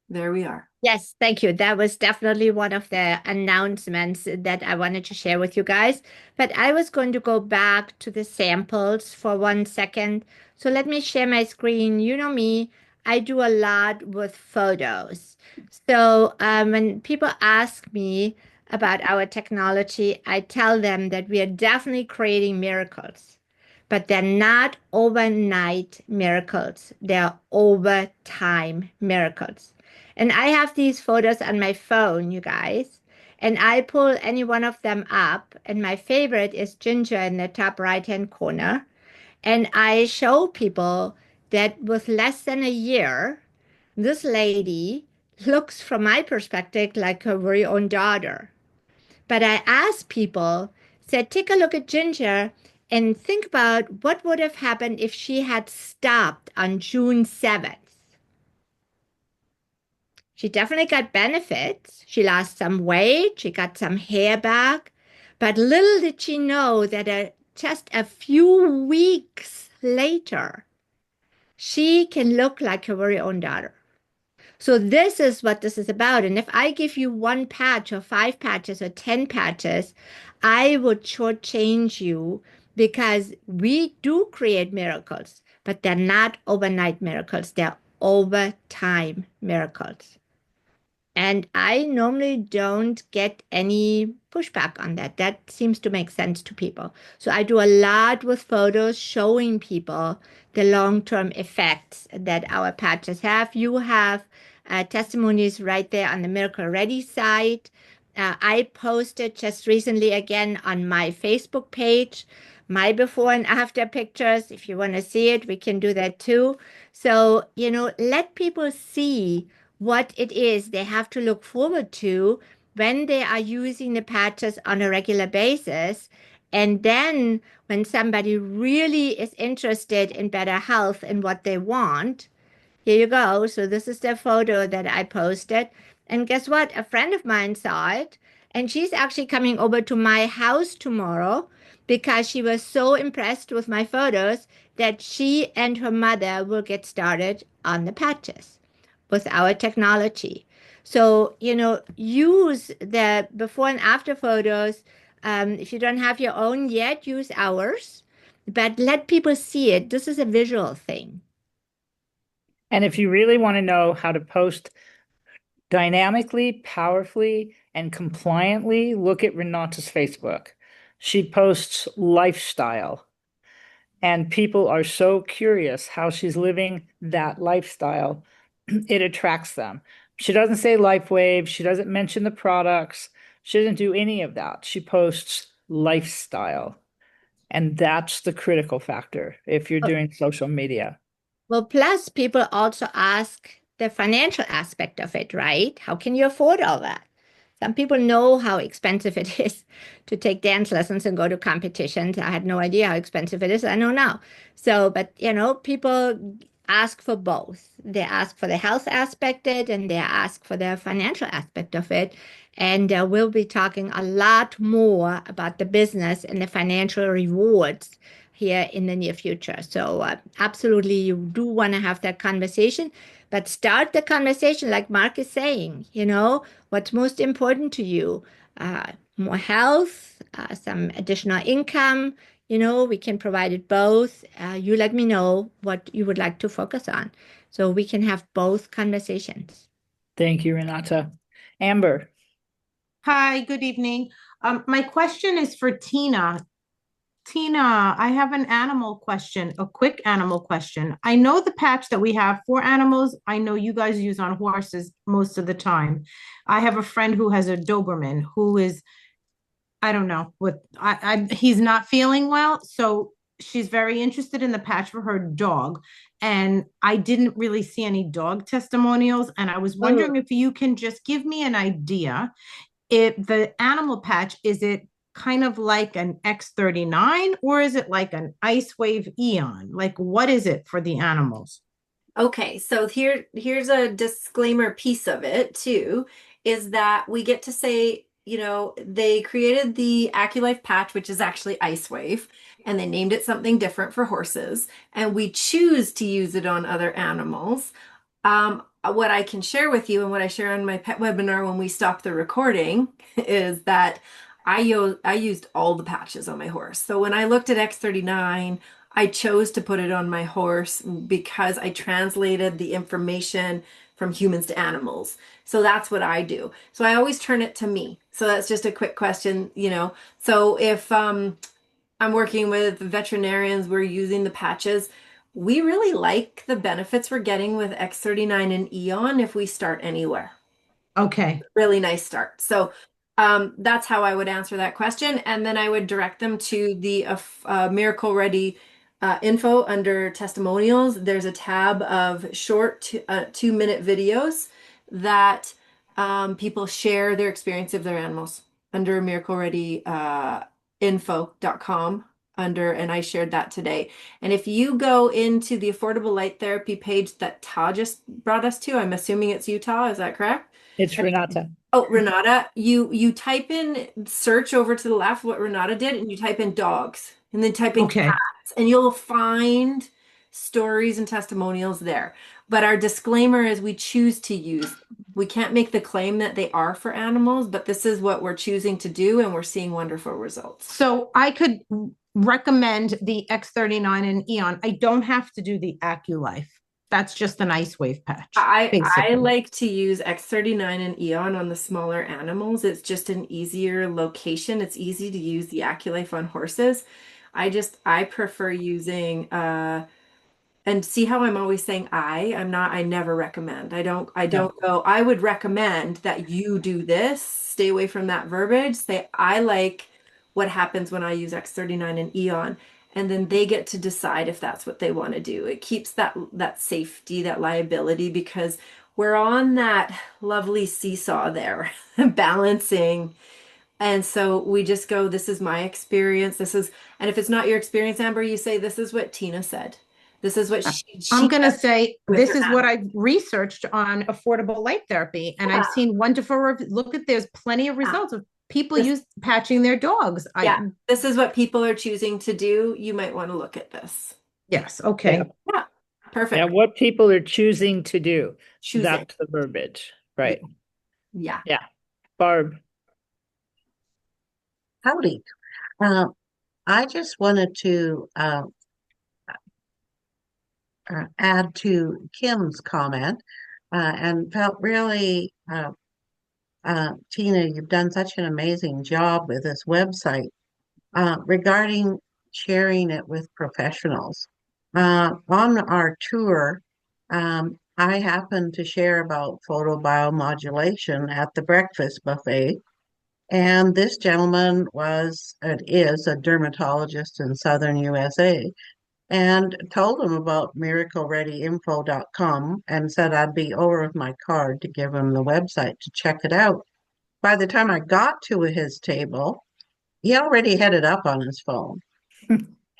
There we are. Yes, thank you. That was definitely one of the announcements that I wanted to share with you guys. But I was going to go back to the samples for 1 second. So let me share my screen. You know me, I do a lot with photos. So when people ask me about our technology, I tell them that we are definitely creating miracles, but they're not overnight miracles. They're over time miracles. And I have these photos on my phone, you guys, and I pull any one of them up. And my favorite is Ginger in the top right-hand corner. And I show people that with less than a year, this lady looks, from my perspective, like her very own daughter. But I asked people, said, take a look at Ginger and think about what would have happened if she had stopped on June 7th. She definitely got benefits. She lost some weight, she got some hair back, but little did she know that just a few weeks later, she can look like her very own daughter. So this is what this is about. And if I give you one patch or 5 patches or 10 patches, I would shortchange you because we do create miracles, but they're not overnight miracles. They're over time miracles. And I normally don't get any pushback on that. That seems to make sense to people. So I do a lot with photos showing people the long-term effects that our patches have. You have testimonies right there on the Miracle Ready site. I posted just recently again on my Facebook page my before and after pictures. If you want to see it, we can do that too. So, let people see what it is they have to look forward to when they are using the patches on a regular basis. And then when somebody really is interested in better health and what they want, here you go. So this is the photo that I posted. And guess what? A friend of mine saw it, and she's actually coming over to my house tomorrow because she was so impressed with my photos that she and her mother will get started on the patches with our technology. So, use the before and after photos. If you don't have your own yet, use ours, but let people see it. This is a visual thing. And if you really want to know how to post dynamically, powerfully, and compliantly, look at Renata's Facebook. She posts lifestyle, and people are so curious how she's living that lifestyle. It attracts them. She doesn't say Lifewave. She doesn't mention the products. She doesn't do any of that. She posts lifestyle. And that's the critical factor if you're doing social media. Well, plus people also ask the financial aspect of it, right? How can you afford all that? Some people know how expensive it is to take dance lessons and go to competitions. I had no idea how expensive it is. I know now. So, but people ask for both. They ask for the health aspect of it, and they ask for the financial aspect of it. And we'll be talking a lot more about the business and the financial rewards here in the near future. So absolutely, you do want to have that conversation, but start the conversation like Mark is saying, what's most important to you? More health, some additional income, we can provide it both. You let me know what you would like to focus on so we can have both conversations. Thank you, Renata. Amber. Hi, good evening. My question is for Tina. Tina, I have an animal question, a quick animal question. I know the patch that we have for animals, I know you guys use on horses most of the time. I have a friend who has a Doberman who is, I don't know what he's not feeling well, so she's very interested in the patch for her dog. And I didn't really see any dog testimonials, and I was wondering if you can just give me an idea. If the animal patch, is it kind of like an X39 or is it like an Ice Wave Eon? Like what is it for the animals? Okay, so here's a disclaimer piece of it too, is that we get to say, they created the AccuLife patch, which is actually Ice Wave, and they named it something different for horses, and we choose to use it on other animals. What I can share with you and what I share on my pet webinar when we stop the recording is that I used all the patches on my horse. So when I looked at X39, I chose to put it on my horse because I translated the information from humans to animals. So that's what I do. So I always turn it to me. So that's just a quick question. So if I'm working with veterinarians, we're using the patches. We really like the benefits we're getting with X39 and Eon if we start anywhere. Okay. Really nice start. So that's how I would answer that question. And then I would direct them to the Miracle Ready info under testimonials. There's a tab of short 2-minute videos that people share their experience of their animals under Miracle Ready info.com and I shared that today. And if you go into the affordable light therapy page that Ta just brought us to, I'm assuming it's Utah, is that correct? It's Renata. Oh, Renata, you type in search over to the left what Renata did, and you type in dogs, and then type in Okay. cats, and you'll find stories and testimonials there. But our disclaimer is we choose to use them. We can't make the claim that they are for animals, but this is what we're choosing to do, and we're seeing wonderful results. So I could recommend the X39 and Eon. I don't have to do the AccuLife. That's just an Ice Wave patch. I basically. like to use X39 and Eon on the smaller animals. It's just an easier location. It's easy to use the AccuLife on horses. I prefer using and see how I'm always saying I never recommend. I don't go, I would recommend that you do this. Stay away from that verbiage. Say I like what happens when I use X39 and Eon, and then they get to decide if that's what they want to do. It keeps that safety, that liability, because we're on that lovely seesaw there, balancing. And so we just go, this is my experience. And if it's not your experience, Amber, you say, this is what Tina said. This is what I'm going to say, with this her is what animals. I've researched on affordable light therapy. And I've Yeah. seen wonderful, look at, there's plenty of results of people This- patching their dogs. Yeah, this is what people are choosing to do. You might want to look at this. Yes. Okay. Yeah, perfect. Yeah, what people are choosing to do. Choosing. That's the verbiage, right? Yeah. Yeah. Barb. Howdy. I just wanted to add to Kim's comment and felt really, Tina, you've done such an amazing job with this website regarding sharing it with professionals. On our tour, I happened to share about photobiomodulation at the breakfast buffet. And this gentleman is a dermatologist in southern USA and told him about miraclereadyinfo.com and said I'd be over with my card to give him the website to check it out. By the time I got to his table, he already had it up on his phone.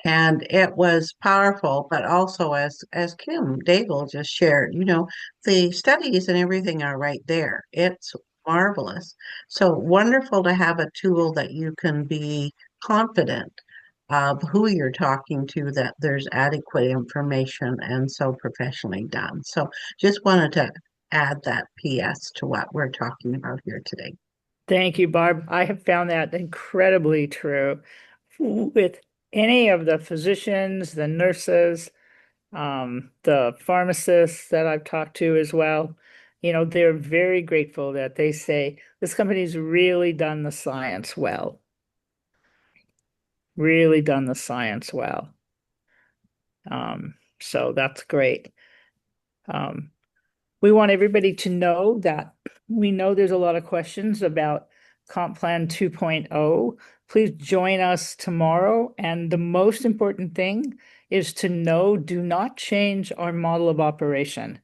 And it was powerful, but also as Kim Daigle just shared, the studies and everything are right there. It's marvelous. So wonderful to have a tool that you can be confident of who you're talking to, that there's adequate information and so professionally done. So just wanted to add that PS to what we're talking about here today. Thank you, Barb. I have found that incredibly true with any of the physicians, the nurses, the pharmacists that I've talked to as well. They're very grateful that they say this company's really done the science well. Really done the science well. So that's great. We want everybody to know that we know there's a lot of questions about Comp Plan 2.0. Please join us tomorrow. And the most important thing is to know, do not change our model of operation.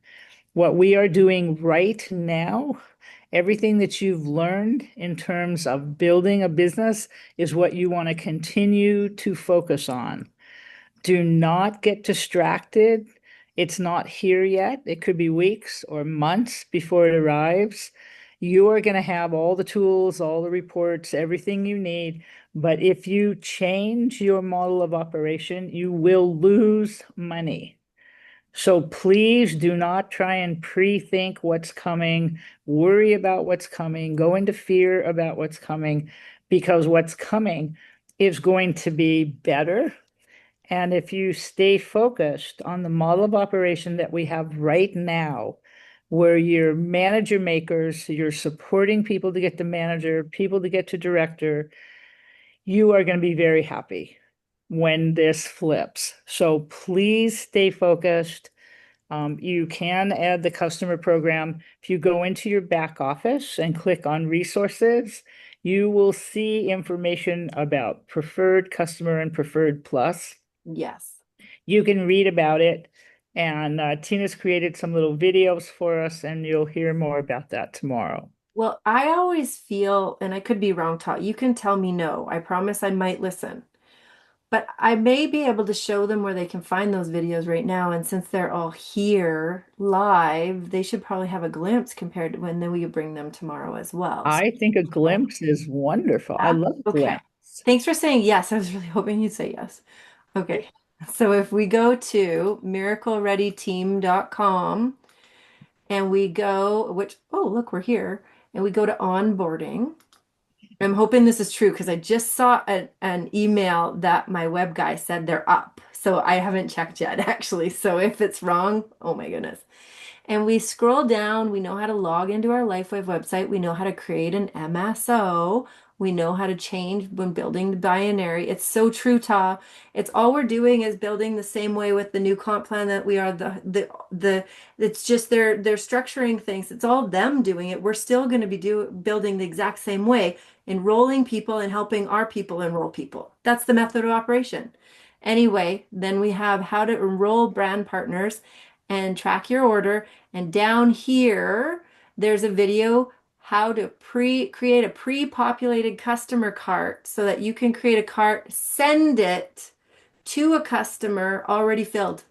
What we are doing right now, everything that you've learned in terms of building a business is what you want to continue to focus on. Do not get distracted. It's not here yet. It could be weeks or months before it arrives. You are going to have all the tools, all the reports, everything you need. But if you change your model of operation, you will lose money. So please do not try and pre-think what's coming, worry about what's coming, go into fear about what's coming, because what's coming is going to be better. And if you stay focused on the model of operation that we have right now, where you're manager makers, you're supporting people to get to manager, people to get to director, you are going to be very happy when this flips. So please stay focused. You can add the customer program. If you go into your back office and click on resources, you will see information about preferred customer and preferred plus. Yes. You can read about it. And Tina's created some little videos for us, and you'll hear more about that tomorrow. Well, I always feel, and I could be wrong, Todd, you can tell me no. I promise I might listen. But I may be able to show them where they can find those videos right now. And since they're all here live, they should probably have a glimpse compared to when then we bring them tomorrow as well. So, I think a glimpse is wonderful. I love okay. glimpse. Thanks for saying yes. I was really hoping you'd say yes. Okay. So if we go to miraclereadyteam.com and we go, which, oh, look, we're here, and we go to onboarding. I'm hoping this is true because I just saw an email that my web guy said they're up. So I haven't checked yet, actually. So if it's wrong, oh my goodness. And we scroll down, we know how to log into our Lifewave website. We know how to create an MSO. We know how to change when building the binary. It's so true, Ta. It's all we're doing is building the same way with the new comp plan that we are the it's just they're structuring things. It's all them doing it. We're still going to be building the exact same way, enrolling people and helping our people enroll people. That's the method of operation. Anyway, then we have how to enroll brand partners and track your order. And down here, there's a video how to create a pre-populated customer cart so that you can create a cart, send it to a customer already filled.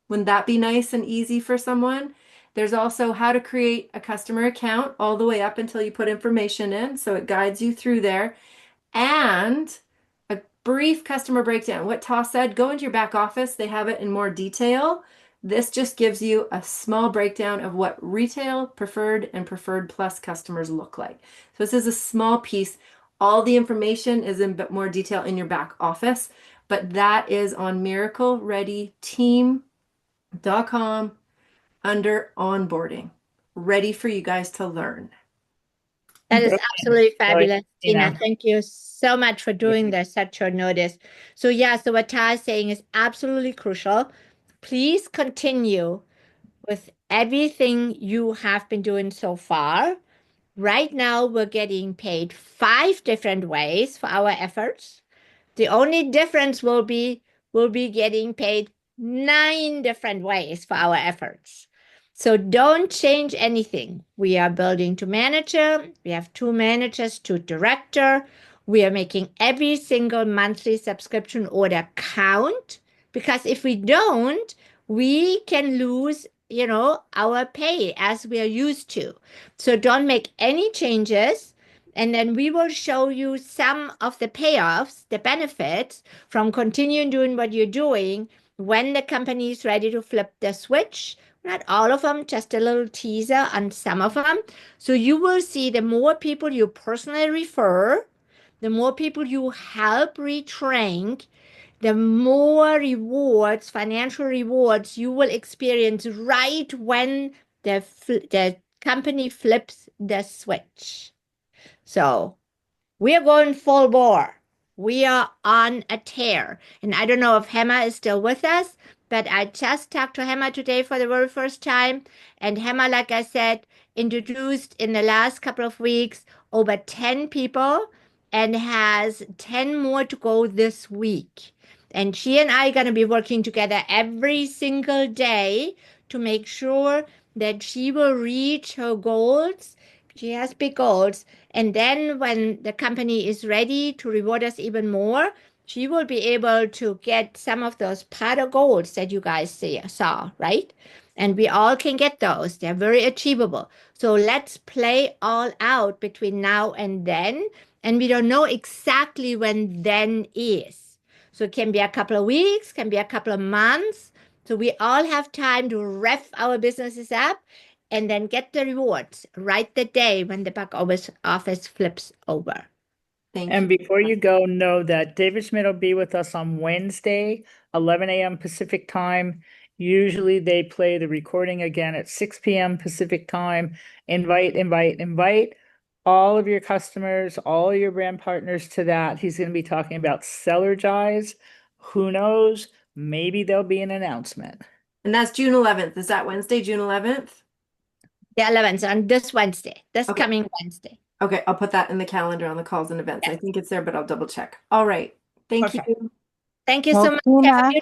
Wouldn't that be nice and easy for someone? There's also how to create a customer account all the way up until you put information in. So it guides you through there. And a brief customer breakdown. What Toss said, go into your back office. They have it in more detail. This just gives you a small breakdown of what retail, preferred, and preferred plus customers look like. So this is a small piece. All the information is in a bit more detail in your back office, but that is on miraclereadyteam.com under onboarding. Ready for you guys to learn. That is absolutely fabulous, Tina. Tina. Thank you so much for doing this at short notice. So yeah, so what Tara is saying is absolutely crucial. Please continue with everything you have been doing so far. Right now, we're getting paid 5 different ways for our efforts. The only difference will be we'll be getting paid 9 different ways for our efforts. So don't change anything. We are building to manager. We have 2 managers to director. We are making every single monthly subscription order count, because if we don't, we can lose, our pay as we are used to. So don't make any changes. And then we will show you some of the payoffs, the benefits from continuing doing what you're doing when the company is ready to flip the switch. Not all of them, just a little teaser on some of them. So you will see the more people you personally refer, the more people you help retrain, the more rewards, financial rewards you will experience right when the company flips the switch. So we are going full bore. We are on a tear. And I don't know if Hema is still with us, but I just talked to Hema today for the very first time. And Hema, like I said, introduced in the last couple of weeks over 10 people and has 10 more to go this week. And she and I are going to be working together every single day to make sure that she will reach her goals. She has big goals. And then when the company is ready to reward us even more, she will be able to get some of those pot of goals that you guys saw, right? And we all can get those. They're very achievable. So let's play all out between now and then. And we don't know exactly when then is. So it can be a couple of weeks, can be a couple of months. So we all have time to rev our businesses up and then get the rewards right the day when the back office flips over. Thank And you. before you go, know that David Schmidt will be with us on Wednesday, 11 a.m. Pacific time. Usually they play the recording again at 6 p.m. Pacific time. Invite all of your customers, all your brand partners to that. He's going to be talking about Sellergize. Who knows? Maybe there'll be an announcement. And that's June 11th. Is that Wednesday, June 11th? The 11th on this Wednesday, this Okay. coming Wednesday. Okay, I'll put that in the calendar on the calls and events. I Yes. think it's there, but I'll double check. All right. Thank Perfect. you. Thank you Well, so much. Have a Tina, beautiful